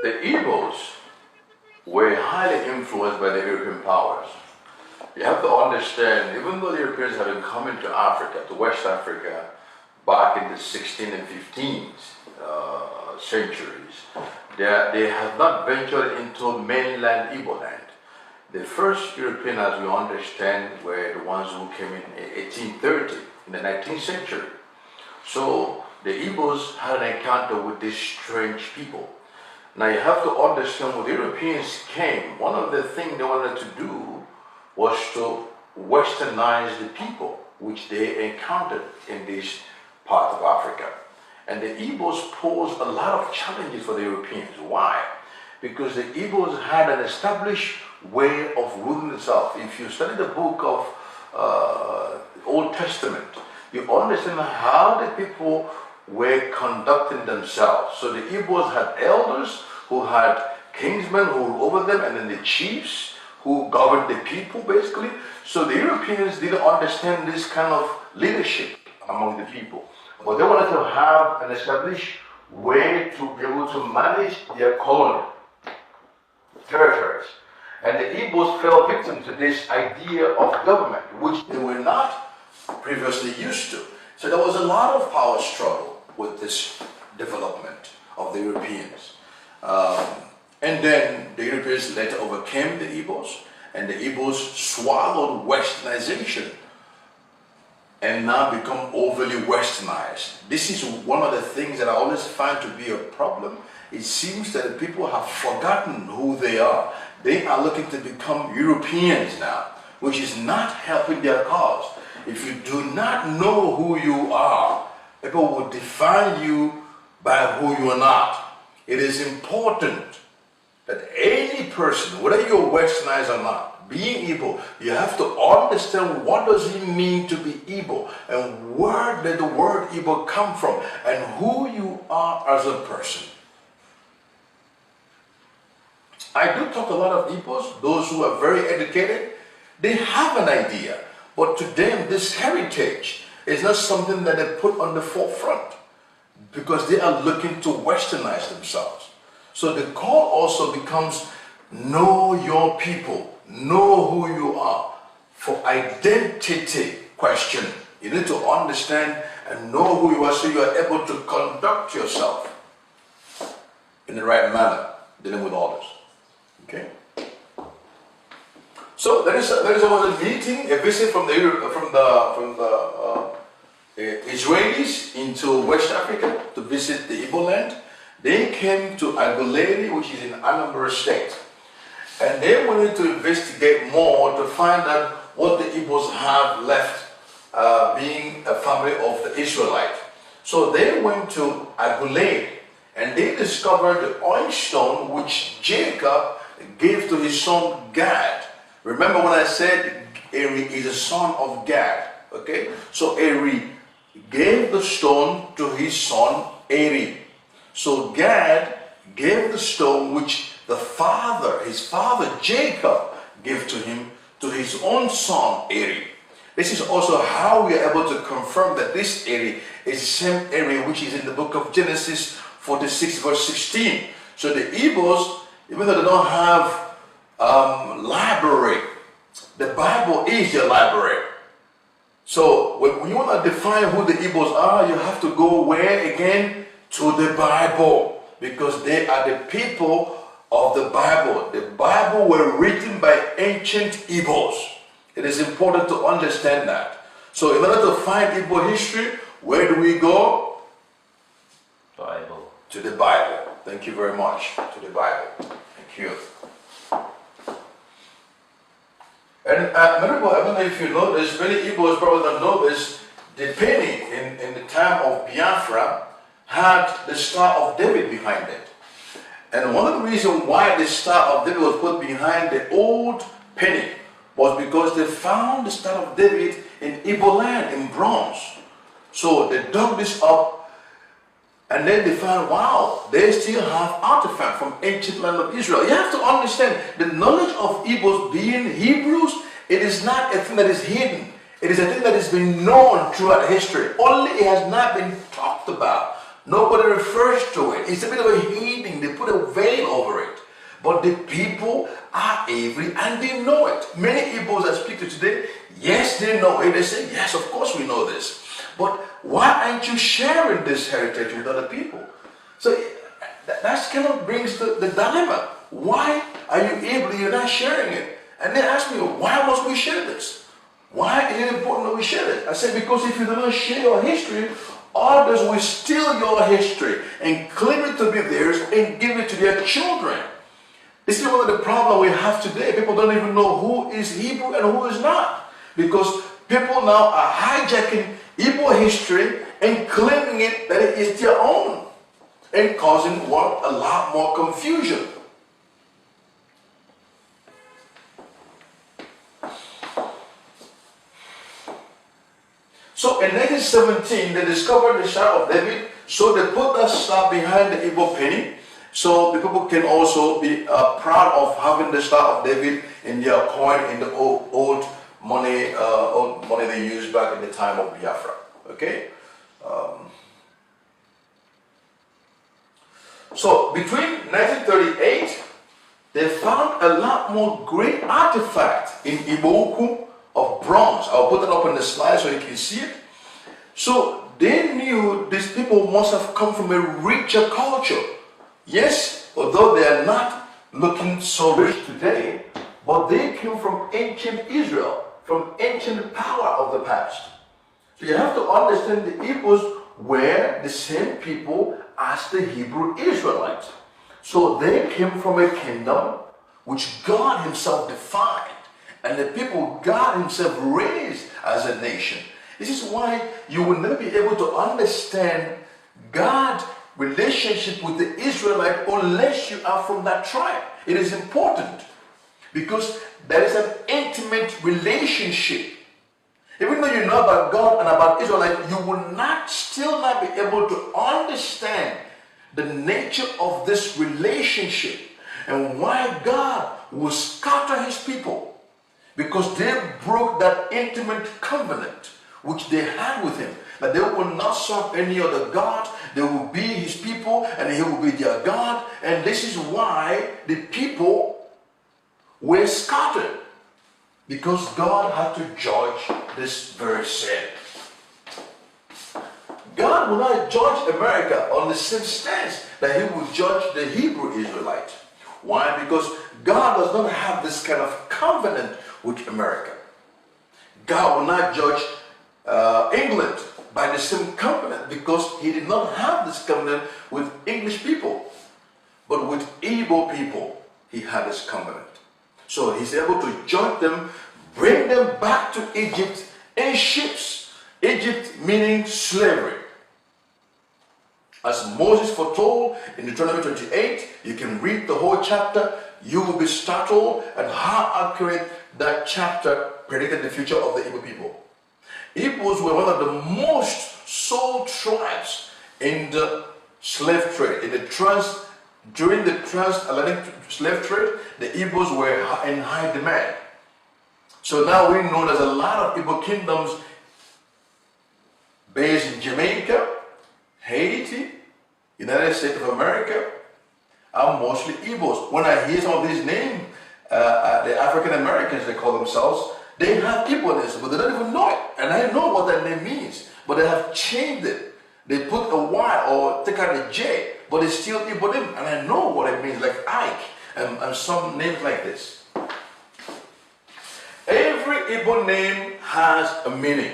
The EBEOs were highly influenced by the European powers. You have to understand, even though the Europeans have been coming to Africa, to West Africa, back in the 16th and 15th centuries, they have not ventured into mainland Igbo land. The first European, as we understand, were the ones who came in 1830, in the 19th century. So the Igbos had an encounter with these strange people. Now you have to understand, when the Europeans came, one of the things they wanted to do was to westernize the people which they encountered in this part of Africa. And the Igbos posed a lot of challenges for the Europeans. Why? Because the Igbos had an established way of ruling itself. If you study the book of Old Testament, you understand how the people were conducting themselves. So the Igbos had elders who had kingsmen who ruled over them, and then the chiefs who governed the people, basically. So the Europeans didn't understand this kind of leadership among the people. But they wanted to have an established way to be able to manage their colony territories. And the Igbos fell victim to this idea of government, which they were not previously used to. So there was a lot of power struggle with this development of the Europeans. And then the Europeans later overcame the Igbos, and the Igbos swallowed westernization and now become overly westernized. This is one of the things that I always find to be a problem. It seems that the people have forgotten who they are. They are looking to become Europeans now, which is not helping their cause. If you do not know who you are, people will define you by who you are not. It is important that any person, whether you're westernized or not, being Igbo, you have to understand what does it mean to be Igbo, and where did the word Igbo come from, and who you are as a person. I do talk a lot of Igbos, those who are very educated. They have an idea, but to them this heritage is not something that they put on the forefront, because they are looking to westernize themselves. So the call also becomes, know your people, know who you are. For identity question, you need to understand and know who you are, so you are able to conduct yourself in the right manner, dealing with others. Okay? So there was a meeting, a visit from the Israelis into West Africa to visit the Igbo land. They came to Aguleri, which is in Anambra State, and they wanted to investigate more to find out what the Igbos have left, being a family of the Israelite. So they went to Aguleri, and they discovered the oil stone which Jacob gave to his son Gad. Remember when I said Eri is a son of Gad, okay? So Eri gave the stone to his son Eri. So Gad gave the stone which his father Jacob gave to him, to his own son Eri. This is also how we are able to confirm that this Eri is the same Eri which is in the book of Genesis 46 verse 16. So the Igbos, even though they don't have library, the Bible is your library. So when you want to define who the Igbos are, you have to go where again? To the Bible, because they are the people of the Bible. The Bible were written by ancient Igbos. It is important to understand that. So in order to find Igbo history, where do we go? Bible. To the Bible. Thank you very much. To the Bible. Thank you. And I don't know if you know this, many Igbos probably don't know this, the penny in the time of Biafra had the Star of David behind it. And one of the reasons why the Star of David was put behind the old penny was because they found the Star of David in Igbo land, in bronze. So they dug this up, and then they found, wow, they still have artifacts from ancient land of Israel. You have to understand, the knowledge of Igbos being Hebrews, it is not a thing that is hidden. It is a thing that has been known throughout history. Only it has not been talked about. Nobody refers to it. It's a bit of a hiding. They put a veil over it. But the people are every and they know it. Many Igbos I speak to today, yes, they know it. They say, yes, of course we know this. But why aren't you sharing this heritage with other people? So that kind of brings the dilemma. Why are you able, you're not sharing it? And they ask me, why must we share this? Why is it important that we share it? I said, because if you do not share your history, others will steal your history and claim it to be theirs and give it to their children. This is one of the problems we have today. People don't even know who is Hebrew and who is not. Because people now are hijacking Igbo history and claiming it that it is their own. And causing what? A lot more confusion. So in 1917, they discovered the Star of David. So they put that star behind the Igbo penny. So the people can also be proud of having the Star of David in their coin, in the old money they used back in the time of Biafra. Okay. So between 1938, they found a lot more great artifacts in Igbo of bronze. I'll put that up on the slide so you can see it. So they knew these people must have come from a richer culture. Yes, although they are not looking so rich today, but they came from ancient Israel, from ancient power of the past. So you have to understand the Igbos were the same people as the Hebrew Israelites. So they came from a kingdom which God himself defined, and the people God himself raised as a nation. This is why you will never be able to understand God's relationship with the Israelite unless you are from that tribe. It is important because there is an intimate relationship. Even though you know about God and about Israelite, you will still not be able to understand the nature of this relationship and why God will scatter his people, because they broke that intimate covenant which they had with him, that they will not serve any other God. They will be his people and he will be their God. And this is why the people were scattered, because God had to judge this very sin. God will not judge America on the same stance that he will judge the Hebrew Israelite. Why? Because God does not have this kind of covenant with America. God will not judge England by the same covenant, because he did not have this covenant with English people. But with Igbo people, he had this covenant. So he's able to judge them, bring them back to Egypt in ships. Egypt meaning slavery. As Moses foretold in Deuteronomy 28, you can read the whole chapter. You will be startled at how accurate that chapter predicted the future of the Igbo people. Igbos were one of the most sold tribes in the slave trade. During the transatlantic slave trade, the Igbos were in high demand. So now we know there's a lot of Igbo kingdoms based in Jamaica, Haiti, United States of America, are mostly Igbos. When I hear some of these names, the African Americans, they call themselves, they have Igbo-ness, but they don't even know it. And I know what that name means, but they have changed it. They put a Y or take out a J, but it's still Igbo name, and I know what it means, like Ike, and some names like this. Every Igbo name has a meaning.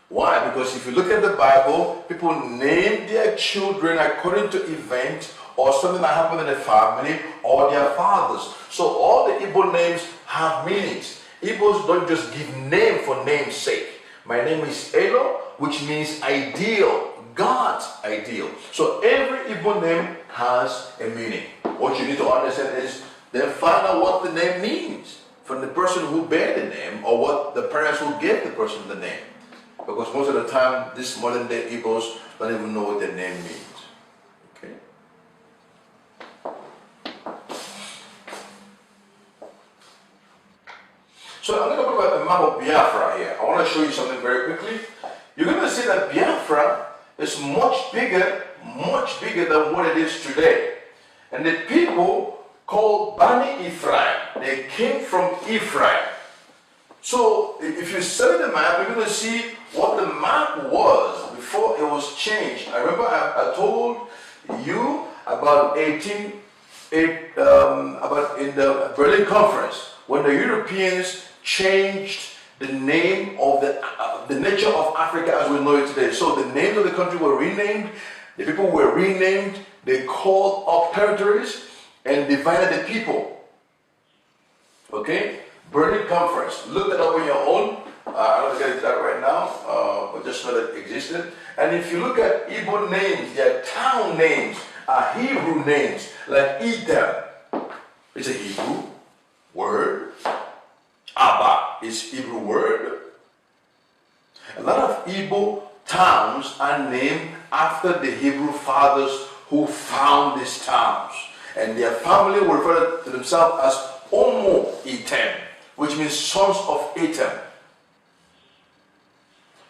Why? Because if you look at the Bible, people name their children according to events or something that happened in the family or their fathers. So all the Igbo names have meanings. Igbos don't just give name for name's sake. My name is Elo, which means ideal, God's ideal. So every Igbo name has a meaning. What you need to understand is then find out what the name means from the person who bear the name, or what the parents who gave the person the name. Because most of the time, these modern day Igbos don't even know what their name means. Okay? So I'm going to put a map of Biafra here. I want to show you something very quickly. You're going to see that Biafra is much bigger, much bigger than what it is today. And the people called Bani Ephraim, they came from Ephraim. So if you study the map, you're going to see what the map was before it was changed. I remember I told you about about in the Berlin Conference, when the Europeans changed the name of the nature of Africa as we know it today. So the names of the country were renamed, the people were renamed, they called up territories and divided the people. Okay? Berlin Conference. Look that up on your own. I don't get into that right now, but just know that it existed. And if you look at Igbo names, their town names are Hebrew names, like Edom. It's a Hebrew word. Abba is Hebrew word. A lot of Igbo towns are named after the Hebrew fathers who found these towns. And their family will refer to themselves as Omo Etem, which means sons of Etem.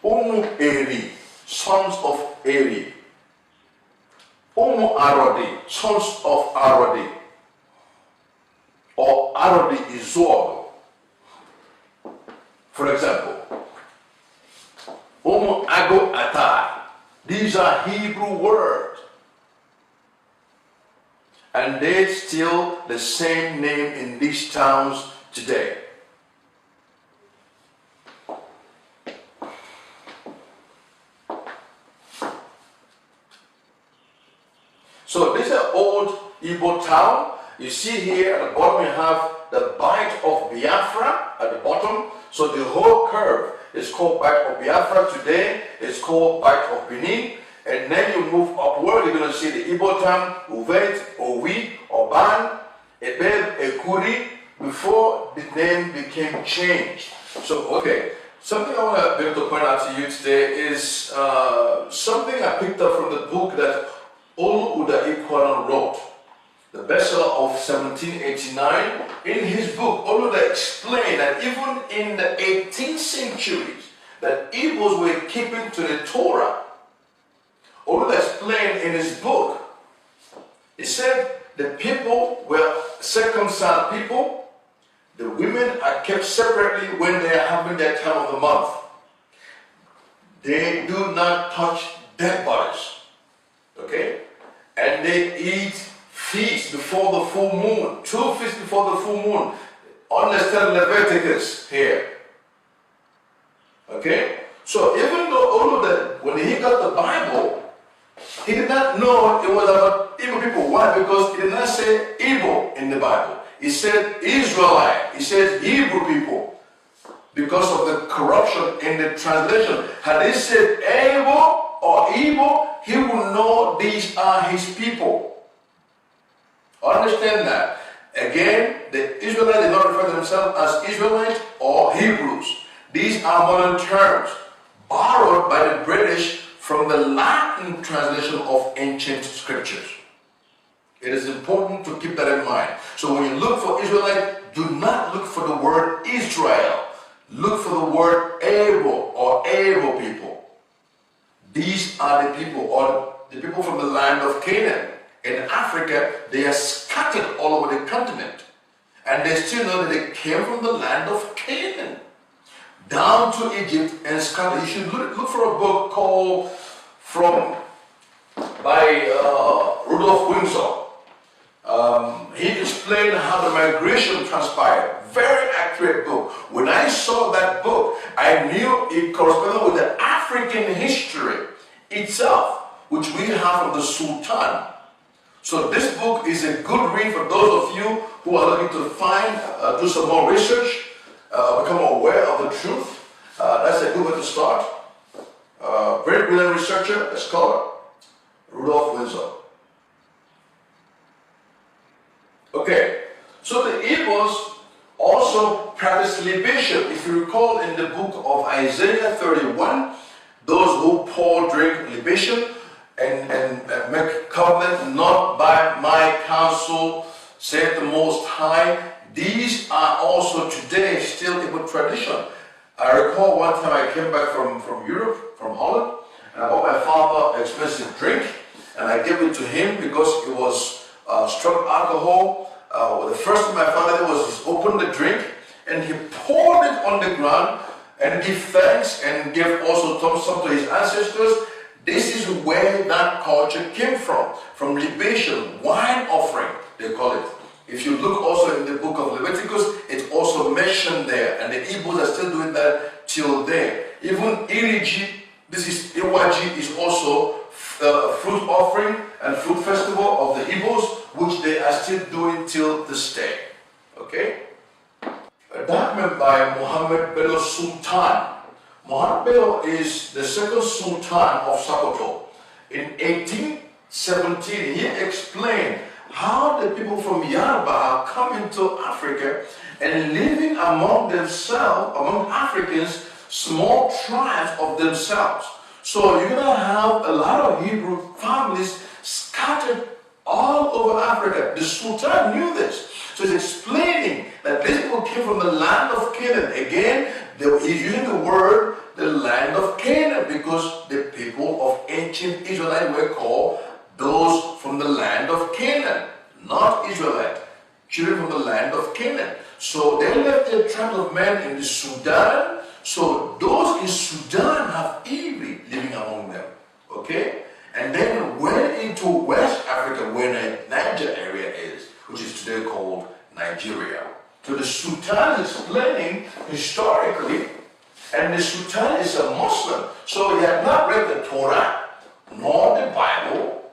Omo Eri, sons of Eri. Omo Arodi, sons of Arodi. Or Arodi Izob. For example, Omo Ago Atai. These are Hebrew words. And they still the same name in these towns today. So this is an old Igbo town. You see here at the bottom you have the Bight of Biafra at the bottom. So the whole curve is called Bight of Biafra. Today it's called Bight of Benin. And then you move upward, you're going to see the Igbo town, Uvet, Owi, Oban, Ebeb, Ekuri, before the name became changed. So, okay, something I want to be able to point out to you today is something I picked up from the book that Olu Uda Ikwanon wrote, the bestseller of 1789. In his book, Olu Uda explained that even in the 18th centuries, that Igbos were keeping to the Torah. Olu Uda explained in his book, he said the people were circumcised people, the women are kept separately when they are having their time of the month. They do not touch dead bodies. Okay? And they eat feast before the full moon. 2 feasts before the full moon. Understand Leviticus here. Okay? So even though all of that, when he got the Bible, he did not know it was about Igbo people. Why? Because he did not say Igbo in the Bible. He said Israelite. He said Hebrew people. Because of the corruption in the translation. Had he said Igbo or Igbo, he would know these are his people. Understand that. Again, the Israelites did not refer to themselves as Israelites or Hebrews. These are modern terms borrowed by the British from the Latin translation of ancient scriptures. It is important to keep that in mind. So when you look for Israelite, do not look for the word Israel. Look for the word Ebo or Ebo people. These are the people, or the people from the land of Canaan. In Africa, they are scattered all over the continent. And they still know that they came from the land of Canaan. Down to Egypt and scattered. You should look for a book called by Rudolph Windsor. He explained how the migration transpired. Very accurate book. When I saw that book, I knew it corresponded with the African history itself, which we have from the Sultan. So this book is a good read for those of you who are looking to do some more research, become aware of the truth. That's a good way to start. Very brilliant researcher, a scholar, Rudolph Windsor. Okay, so the Igbos also practiced libation. If you recall in the book of Isaiah 31, those who pour, drink libation and make covenant not by my counsel, said the Most High. These are also today still Igbo tradition. I recall one time I came back from Europe, from Holland, and I bought my father an expensive drink, and I gave it to him because it was strong alcohol. The first thing my father did was he opened the drink and he poured it on the ground and give thanks and give also thumbs up to his ancestors. This is where that culture came from libation, wine offering, they call it. If you look also in the book of Leviticus, it's also mentioned there, and the Igbos are still doing that till there. Even Iriji, this is Iwaji, is also a fruit offering and fruit festival of the Igbos, which they are still doing till this day. Okay? A document by Muhammad Bello Sultan. Muhammad Bello is the second Sultan of Sokoto. In 1817, he explained how the people from Yoruba are coming to Africa and living among themselves, among Africans, small tribes of themselves. So you're going to have a lot of Hebrew families scattered all over Africa. The Sultan knew this. So he's explaining that these people came from the land of Canaan. Again, he's using the word the land of Canaan because the people of ancient Israelite were called those from the land of Canaan, not Israelite, children from the land of Canaan. So they left their tribe of men in the Sudan. So those in Sudan have EBEO living among them. Okay? And then went into West Africa where the Niger area is, which is today called Nigeria. So the Sultan is explaining historically, and the Sultan is a Muslim. So he had not read the Torah nor the Bible,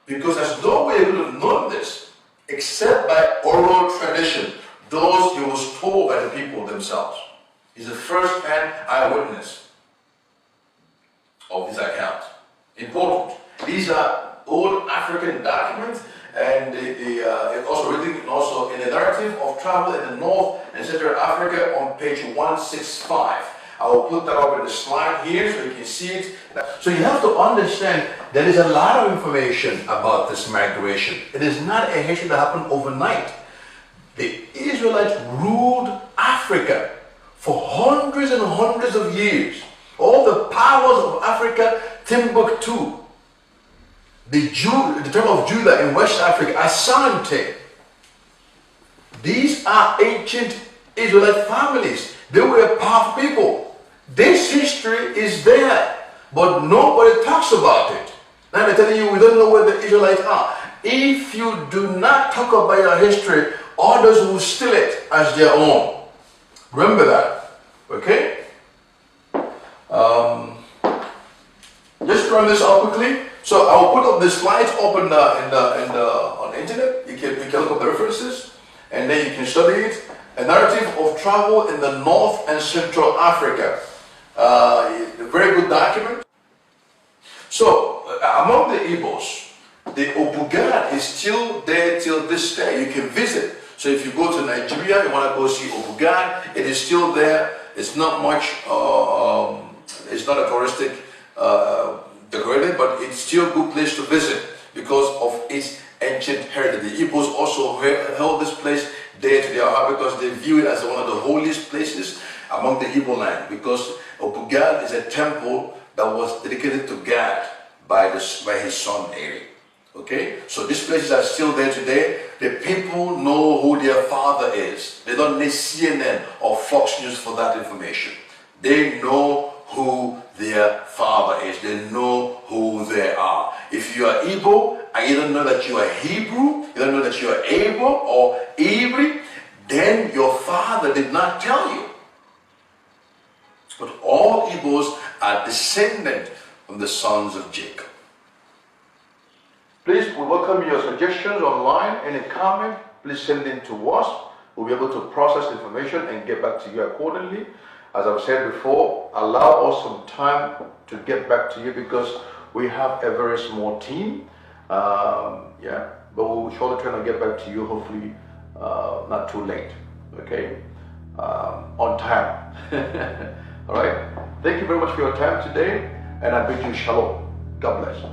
because there's no way he would have known this except by oral tradition, those he was told by the people themselves. He's the first-hand eyewitness of this account. Important. These are old African documents, and it's also written also in the narrative of travel in the North and Central Africa on page 165. I will put that up in the slide here so you can see it. So you have to understand there is a lot of information about this migration. It is not a history that happened overnight. The Israelites ruled Africa for hundreds and hundreds of years. All the powers of Africa, Timbuktu, the tribe of Judah in West Africa, Asante. These are ancient Israelite families. They were powerful people. This history is there, but nobody talks about it. Now I'm telling you, we don't know where the Israelites are. If you do not talk about your history, others will steal it as their own. Remember that. Okay? Just run this up quickly. So I will put up the slides up on the internet. You can look up the references, and then you can study it. A narrative of travel in the North and Central Africa. A very good document. So among the Igbos, the Obugan is still there till this day. You can visit. So if you go to Nigeria, you want to go see Obugan, it is still there. It's not much, it's not a touristic decorated, but it's still a good place to visit because of its ancient heritage. The Igbos also held this place dear to their heart because they view it as one of the holiest places among the Igbo land, because Obugan is a temple that was dedicated to God by his son Eri. Okay, so these places are still there today. The people know who their father is. They don't need CNN or Fox News for that information. They know who their father is. They know who they are. If you are Igbo and you don't know that you are Hebrew, you don't know that you are Able or Ibri, then your father did not tell you. But all Igbos are descendant from the sons of Jacob. Please, we welcome your suggestions online. Any comment, please send them to us. We'll be able to process information and get back to you accordingly. As I've said before, allow us some time to get back to you because we have a very small team. But we'll surely try to get back to you, hopefully not too late. Okay? On time. All right? Thank you very much for your time today, and I bid you shalom. God bless.